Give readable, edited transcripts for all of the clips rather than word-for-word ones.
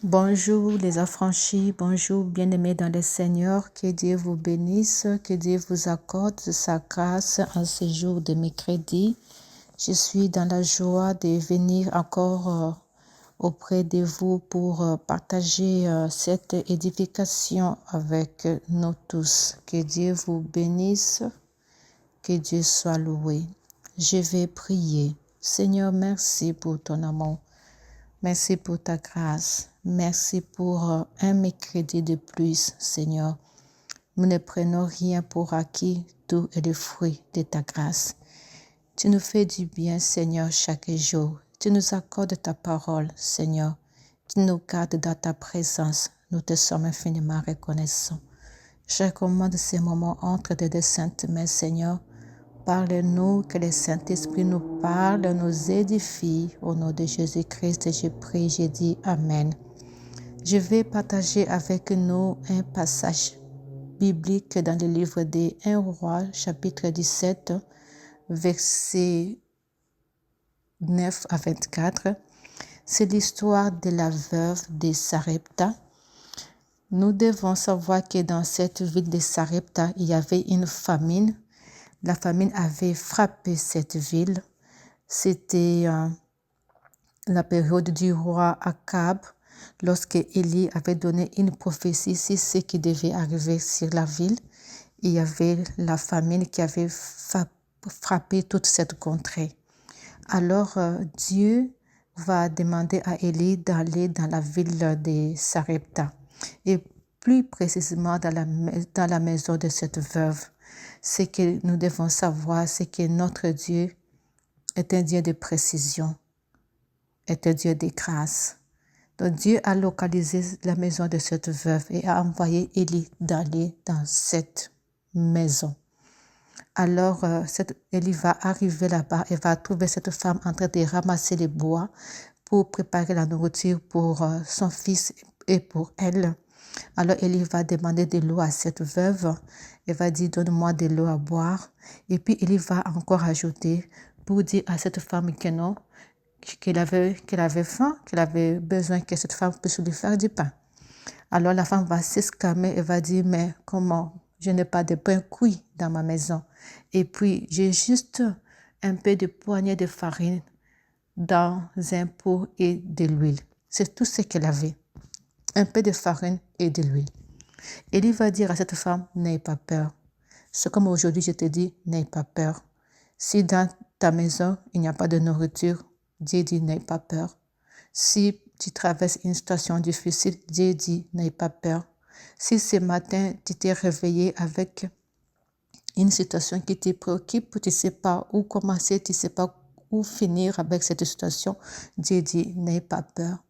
Bonjour les affranchis, bonjour bien-aimés dans le Seigneur, que Dieu vous bénisse, que Dieu vous accorde sa grâce en ce jour de mercredi. Je suis dans la joie de venir encore auprès de vous pour partager cette édification avec nous tous. Que Dieu vous bénisse, que Dieu soit loué. Je vais prier. Seigneur, merci pour ton amour. Merci pour ta grâce. Merci pour un mercredi de plus, Seigneur. Nous ne prenons rien pour acquis, tout est le fruit de ta grâce. Tu nous fais du bien, Seigneur, chaque jour. Tu nous accordes ta parole, Seigneur. Tu nous gardes dans ta présence. Nous te sommes infiniment reconnaissants. Je recommande ces moments entre tes deux saintes mains, Seigneur. Parle-nous, que le Saint-Esprit nous parle, nous édifie. Au nom de Jésus-Christ, je prie, je dis Amen. Je vais partager avec nous un passage biblique dans le livre des 1 Roi, chapitre 17, versets 9 à 24. C'est l'histoire de la veuve de Sarepta. Nous devons savoir que dans cette ville de Sarepta, il y avait une famine. La famine avait frappé cette ville. C'était la période du roi Akab, lorsque Élie avait donné une prophétie sur ce qui devait arriver sur la ville. Il y avait la famine qui avait frappé toute cette contrée. Alors Dieu va demander à Élie d'aller dans la ville de Sarepta et plus précisément dans la maison de cette veuve. Ce que nous devons savoir, c'est que notre Dieu est un Dieu de précision, est un Dieu de grâce. Donc Dieu a localisé la maison de cette veuve et a envoyé Élie d'aller dans cette maison. Alors Élie va arriver là-bas et va trouver cette femme en train de ramasser les bois pour préparer la nourriture pour son fils et pour elle. Alors Élie va demander de l'eau à cette veuve. Elle va dire, donne-moi de l'eau à boire. Et puis Élie va encore ajouter pour dire à cette femme que non, qu'elle avait faim, qu'elle avait besoin que cette femme puisse lui faire du pain. Alors la femme va s'exclamer et va dire, mais comment? Je n'ai pas de pain cuit dans ma maison. Et puis j'ai juste un peu de poignée de farine dans un pot et de l'huile. C'est tout ce qu'elle avait. Un peu de farine et de l'huile. Élie va dire à cette femme, n'aie pas peur. C'est comme aujourd'hui je te dis, n'aie pas peur. Si dans ta maison, il n'y a pas de nourriture, Dieu dit, n'aie pas peur. Si tu traverses une situation difficile, Dieu dit, n'aie pas peur. Si ce matin, tu t'es réveillé avec une situation qui te préoccupe, tu ne sais pas où commencer, tu ne sais pas où finir avec cette situation, Dieu dit, n'aie pas peur.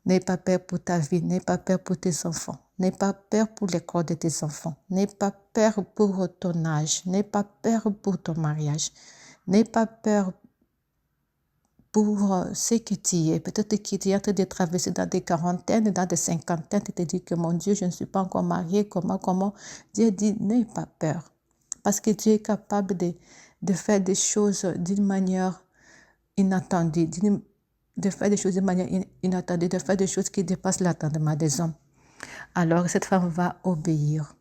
N'aie pas peur pour ta vie, n'aie pas peur pour tes enfants, n'aie pas peur pour l'école de tes enfants, n'aie pas peur pour ton âge, n'aie pas peur pour ton mariage, n'aie pas peur pour ce que tu es. Peut-être que tu es en train de traverser dans des quarantaines, dans des cinquantaines, tu te dis que mon Dieu, je ne suis pas encore marié, comment. Dieu dit, n'aie pas peur. Parce que Dieu est capable de faire des choses d'une manière inattendue, de faire des choses de manière inattendue, de faire des choses qui dépassent l'attendement des hommes. Alors, cette femme va obéir.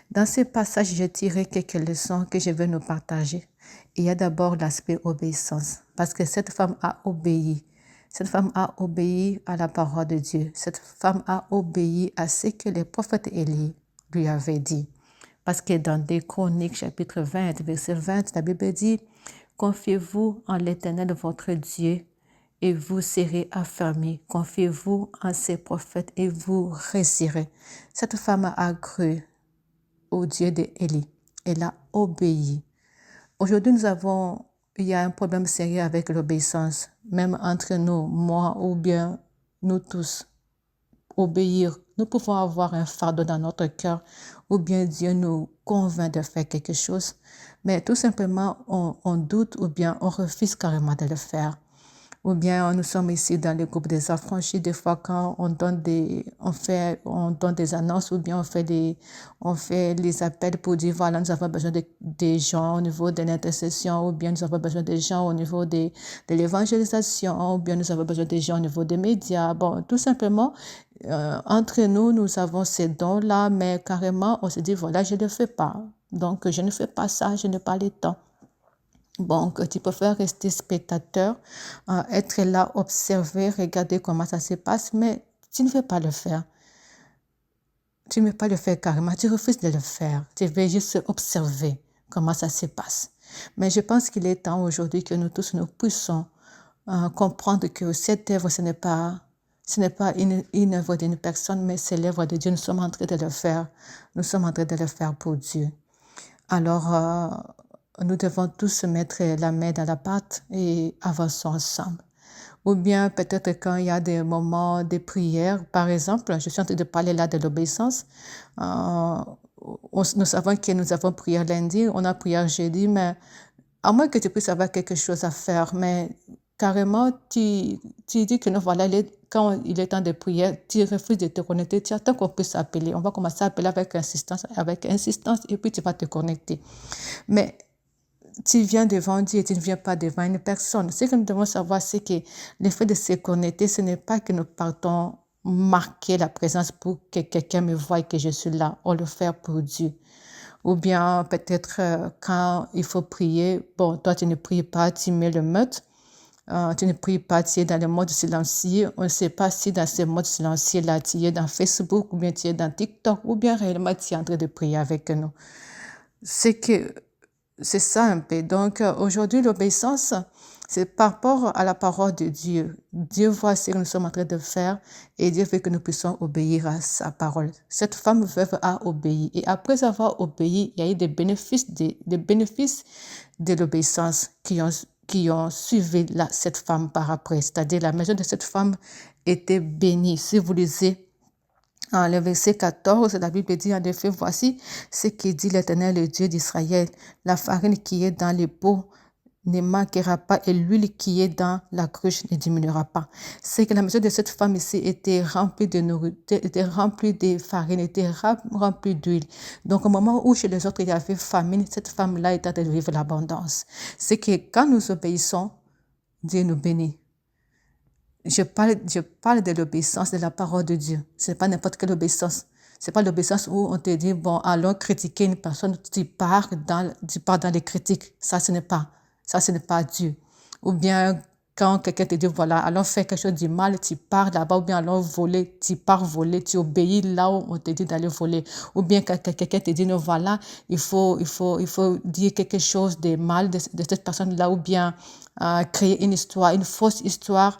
Dans ce passage, j'ai tiré quelques leçons que je veux nous partager. Il y a d'abord l'aspect obéissance, parce que cette femme a obéi. Cette femme a obéi à la parole de Dieu. Cette femme a obéi à ce que le prophète Élie lui avait dit. Parce que dans des Chroniques, chapitre 20, verset 20, la Bible dit « Confiez-vous en l'Éternel votre Dieu et vous serez affermis. Confiez-vous en ses prophètes et vous réussirez. » Cette femme a cru au Dieu d'Élie. Elle a obéi. Aujourd'hui, il y a un problème sérieux avec l'obéissance, même entre nous, moi ou bien nous tous. Obéir. Nous pouvons avoir un fardeau dans notre cœur ou bien Dieu nous convainc de faire quelque chose, mais tout simplement on doute ou bien on refuse carrément de le faire. Ou bien nous sommes ici dans le groupe des affranchis, des fois quand on donne des annonces ou bien on fait les appels pour dire voilà, nous avons besoin des gens au niveau de l'intercession ou bien nous avons besoin des gens au niveau de l'évangélisation ou bien nous avons besoin des gens au niveau des médias. Bon, tout simplement, entre nous, nous avons ces dons-là, mais carrément, on se dit, voilà, je ne le fais pas. Donc, je ne fais pas ça, je n'ai pas le temps. Donc, tu préfères rester spectateur, être là, observer, regarder comment ça se passe, mais tu ne veux pas le faire. Tu ne veux pas le faire carrément, tu refuses de le faire. Tu veux juste observer comment ça se passe. Mais je pense qu'il est temps aujourd'hui que nous tous nous puissions comprendre que cette œuvre, ce n'est pas une œuvre d'une personne, mais c'est l'œuvre de Dieu. Nous sommes en train de le faire. Nous sommes en train de le faire pour Dieu. Alors, nous devons tous mettre la main dans la pâte et avancer ensemble. Ou bien peut-être quand il y a des moments de prière, par exemple, je suis en train de parler là de l'obéissance. Nous savons que nous avons prié lundi, on a prié jeudi, mais à moins que tu puisses avoir quelque chose à faire, mais carrément, tu dis que non, voilà, quand il est temps de prier, tu refuses de te connecter, tu attends qu'on puisse appeler. On va commencer à appeler avec insistance, et puis tu vas te connecter. Mais tu viens devant Dieu et tu ne viens pas devant une personne. Ce que nous devons savoir, c'est que le fait de se connecter, ce n'est pas que nous partons marquer la présence pour que quelqu'un me voie et que je suis là. On le fait pour Dieu. Ou bien peut-être quand il faut prier, bon, toi tu ne pries pas, tu mets le mute. Tu ne pries pas, tu es dans le mode silencieux. On ne sait pas si dans ce mode silencieux-là, tu es dans Facebook ou bien tu es dans TikTok ou bien réellement tu es en train de prier avec nous. C'est ça un peu. Donc, aujourd'hui, l'obéissance, c'est par rapport à la parole de Dieu. Dieu voit ce que nous sommes en train de faire et Dieu veut que nous puissions obéir à sa parole. Cette femme veuve a obéi. Et après avoir obéi, il y a eu des bénéfices de l'obéissance qui ont suivi cette femme par après. C'est-à-dire, la maison de cette femme était bénie. Si vous lisez le verset 14, la Bible dit en effet, voici ce que dit l'Éternel, le Dieu d'Israël. La farine qui est dans les pots ne manquera pas et l'huile qui est dans la cruche ne diminuera pas. C'est que la maison de cette femme ici était remplie de nourriture, était remplie de farine, était remplie d'huile. Donc au moment où chez les autres il y avait famine, cette femme-là était en train de vivre l'abondance. C'est que quand nous obéissons, Dieu nous bénit. Je parle de l'obéissance de la parole de Dieu. Ce n'est pas n'importe quelle obéissance. Ce n'est pas l'obéissance où on te dit, bon, allons critiquer une personne, tu pars dans les critiques. Ça, ce n'est pas Dieu. Ou bien, quand quelqu'un te dit, voilà, allons faire quelque chose de mal, tu pars là-bas, ou bien allons voler, tu pars voler, tu obéis là où on te dit d'aller voler. Ou bien, quand quelqu'un te dit, non, voilà, il faut dire quelque chose de mal de cette personne-là, ou bien créer une histoire, une fausse histoire,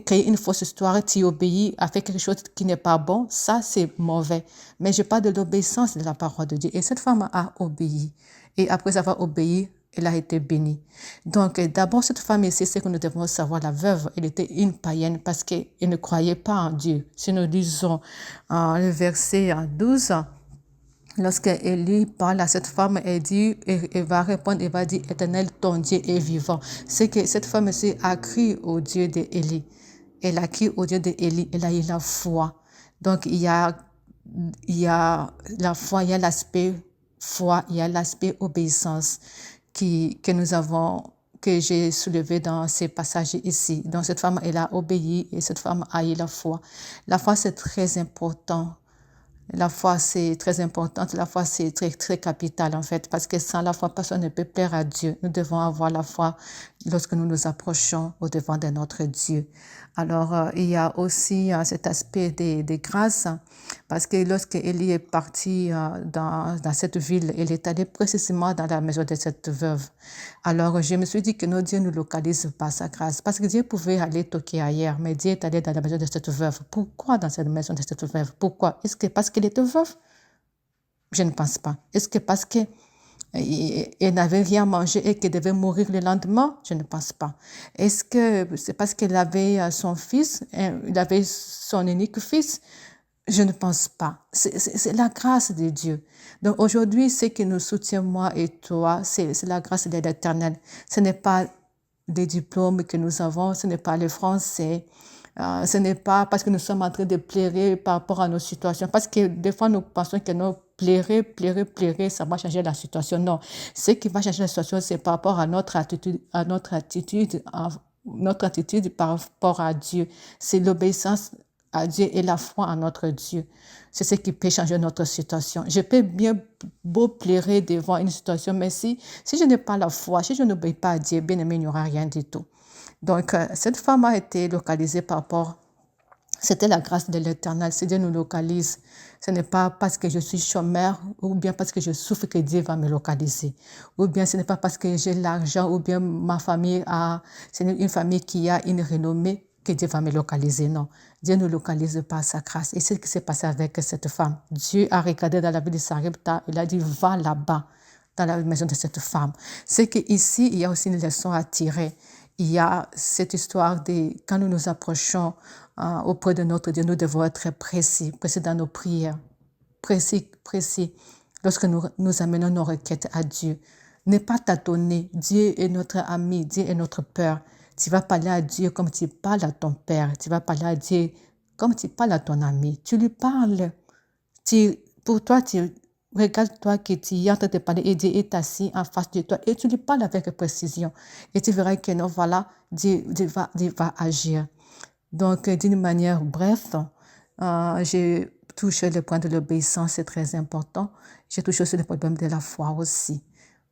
créer une fausse histoire, tu obéis à faire quelque chose qui n'est pas bon, ça c'est mauvais. Mais je parle de l'obéissance de la parole de Dieu. Et cette femme a obéi. Et après avoir obéi, elle a été bénie. Donc d'abord, cette femme ici, c'est que nous devons savoir, la veuve, elle était une païenne parce qu'elle ne croyait pas en Dieu. Si nous lisons le verset 12, lorsque Élie parle à cette femme, elle dit, elle va répondre, elle va dire, Éternel, ton Dieu est vivant. C'est que cette femme ici a crié au Dieu d'Élie. Elle a crié au Dieu d'Élie, elle a eu la foi. Donc il y a la foi, il y a l'aspect foi, il y a l'aspect obéissance que j'ai soulevé dans ces passages ici. Donc cette femme, elle a obéi et cette femme a eu la foi. La foi, c'est très important. La foi, c'est très important. La foi, c'est très, très capital, en fait, parce que sans la foi, personne ne peut plaire à Dieu. Nous devons avoir la foi lorsque nous nous approchons au devant de notre Dieu. Alors, il y a aussi cet aspect des grâces, parce que lorsque Élie est parti dans cette ville, il est allé précisément dans la maison de cette veuve. Alors, je me suis dit que nos dieux nous localisent par sa grâce, parce que Dieu pouvait aller toquer ailleurs, mais Dieu est allé dans la maison de cette veuve. Pourquoi dans cette maison de cette veuve? Pourquoi? Est-ce que parce qu'elle était veuve? Je ne pense pas. Est-ce que parce que elle n'avait rien mangé et qu'elle devait mourir le lendemain? Je ne pense pas. Est-ce que c'est parce qu'elle avait son fils, il avait son unique fils? Je ne pense pas. C'est la grâce de Dieu. Donc aujourd'hui, ce qui nous soutient, moi et toi, c'est la grâce de l'Éternel. Ce n'est pas des diplômes que nous avons, ce n'est pas le français, ce n'est pas parce que nous sommes en train de pleurer par rapport à nos situations. Parce que des fois, nous pensons que nous pleurer, ça va changer la situation. Non. Ce qui va changer la situation, c'est par rapport à notre attitude par rapport à Dieu. C'est l'obéissance à Dieu et la foi en notre Dieu. C'est ce qui peut changer notre situation. Je peux bien beau pleurer devant une situation, mais si je n'ai pas la foi, si je n'obéis pas à Dieu, bien aimé, il n'y aura rien du tout. Donc, cette femme a été localisée par rapport, c'était la grâce de l'Éternel, c'est Dieu nous localise. Ce n'est pas parce que je suis chômeur ou bien parce que je souffre que Dieu va me localiser. Ou bien ce n'est pas parce que j'ai l'argent ou bien ma famille c'est une famille qui a une renommée que Dieu va me localiser. Non, Dieu nous localise par sa grâce. Et c'est ce qui s'est passé avec cette femme. Dieu a regardé dans la vie de Sarepta, il a dit, va là-bas, dans la maison de cette femme. C'est qu'ici, il y a aussi une leçon à tirer. Il y a cette histoire de quand nous nous approchons auprès de notre Dieu, nous devons être précis dans nos prières, précis lorsque nous amenons nos requêtes à Dieu. Ne pas tâtonner. Dieu est notre ami, Dieu est notre Père. Tu vas parler à Dieu comme tu parles à ton Père. Tu vas parler à Dieu comme tu parles à ton ami. Tu lui parles. Pour toi, regarde-toi que tu es en train de parler et Dieu est assis en face de toi et tu lui parles avec précision. Et tu verras que non, voilà, Dieu va agir. Donc, d'une manière bref, j'ai touché le point de l'obéissance, c'est très important. J'ai touché aussi le problème de la foi aussi.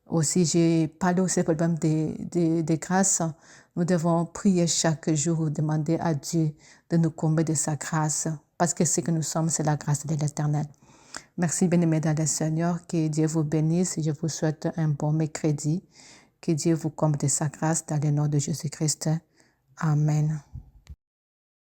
Aussi, j'ai parlé aussi du problème des grâces. Nous devons prier chaque jour, demander à Dieu de nous combler de sa grâce, parce que ce que nous sommes, c'est la grâce de l'Éternel. Merci, bien-aimés dans le Seigneur. Que Dieu vous bénisse. Je vous souhaite un bon mercredi. Que Dieu vous comble de sa grâce dans le nom de Jésus-Christ. Amen.